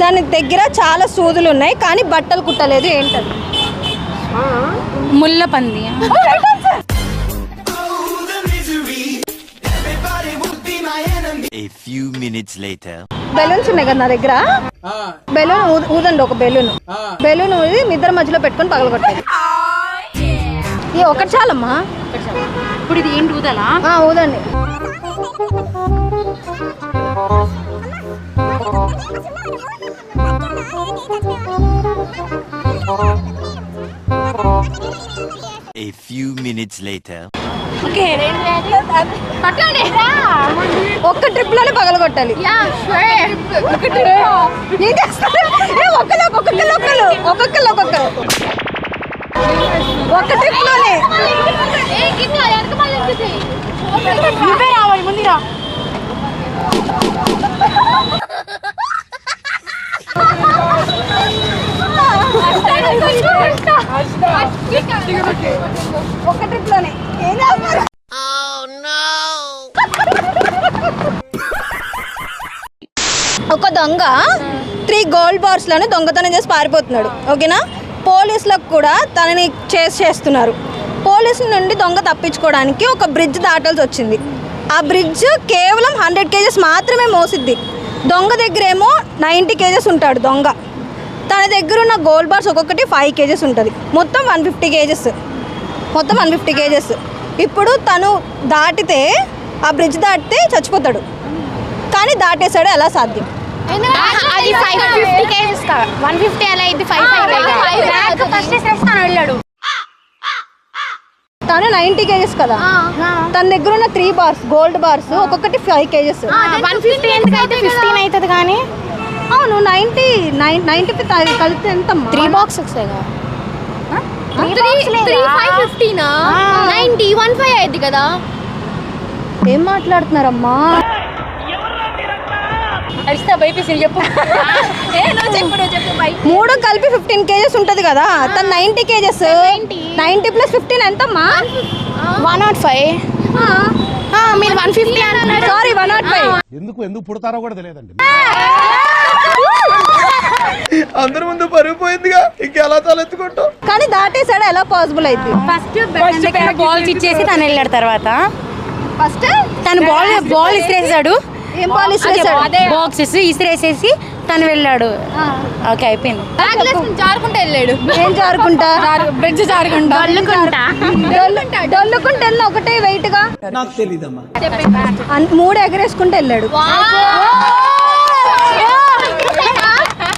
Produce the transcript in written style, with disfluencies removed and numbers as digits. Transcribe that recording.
దాని దగ్గర చాలా సూదులు ఉన్నాయి కానీ బట్టలు కుట్టలేదు. ఏంటది? ముళ్ళ పంది. A few minutes later. Balloons ఉన్నాయి కదా నా దగ్గర. బెలూన్ ఊదండి, ఒక బెలూన్ ఊది మీ ఇద్దరి మధ్యలో పెట్టుకొని పగలగొట్టాలి. ఒకటి చాలమ్మా. ఇప్పుడు ఇది ఏంటి ఊదలా? ఊదండి. A few minutes later. ఒక్క ట్రిప్ లోనే పగలగొట్టాలి. ఒక్కొక్కరు ఒక్క ట్రిప్ లోనే. రావాలి ముందుగా. ఒక్క ట్రిప్ లోనే. ఒక దొంగ 3 గోల్డ్ బార్స్ లను దొంగతనం చేసి పారిపోతున్నాడు. ఓకేనా? పోలీసులకు కూడా తనని చేస్తున్నారు. పోలీసుల నుండి దొంగ తప్పించుకోవడానికి ఒక బ్రిడ్జ్ దాటాల్సి వచ్చింది. ఆ బ్రిడ్జ్ కేవలం 100 kgs మాత్రమే మోసిద్ది. దొంగ దగ్గర ఏమో 90 kgs ఉంటాడు దొంగ. తన దగ్గర ఉన్న గోల్డ్ బార్స్ ఒక్కొక్కటి 5 kgs ఉంటుంది. మొత్తం 150 kgs. ఇప్పుడు తను దాటితే, ఆ బ్రిడ్జ్ దాటితే చచ్చిపోతాడు. కానీ దాటేశాడు. ఎలా సాధ్యం? అది 550 kgs కా 150 అలా ఇది 5 ఫస్ట్ చేస్తాను వెళ్ళాడు. తను 90 kgs కదా. తన దగ్గర ఉన్న 3 బార్స్ గోల్డ్ బార్స్ ఒక్కొక్కటి 5 kgs. 150 ఎందుకైతే 15 అవుతుంది కానీ. అవును, 90 కలిపితే ఎంతమ్మా? 3 బాక్సెస్ 550 90 15 అయింది కదా. ఏం మాట్లాడుతున్నారమ్మా? చెప్పు. 3 కలిపి 15 kgs ఉంటది కదా. తను 90 kgs. 90 + 15 ఎంతమ్మా? 105. మీరు 150 అంటున్నారు. సారీ, 105. ఎందుకు పుడతారో కూడా తెలియదండి. అందరి ముందు పరుగు పోయిందిగా, ఇంకెలా తలెత్తుకుంటాం. కానీ దాటేసాడు. ఎలా పాసిబుల్ అయింది? ఫస్ట్ బాల్స్ ఇచ్చేసి తను వెళ్ళాడు. తర్వాత ఫస్ట్ తను బాల్ ఇసిరేసాడు. ఏం పాలిష్ చేశాడు? బాక్సెస్ ఇసిరేసేసి తను వెళ్ళాడు. ఓకే, అయిపోయింది. జారుకుంటా వెళ్ళాడు. ఏం జారుకుంటా? బ్రిడ్జ్ జారుకుంటా డొల్లుకుంటా వెళ్ళిన ఒకటే వెయిట్ గా. నాకు తెలీదమ్మా. 3 ఎగరేసుకుంటూ వెళ్ళాడు.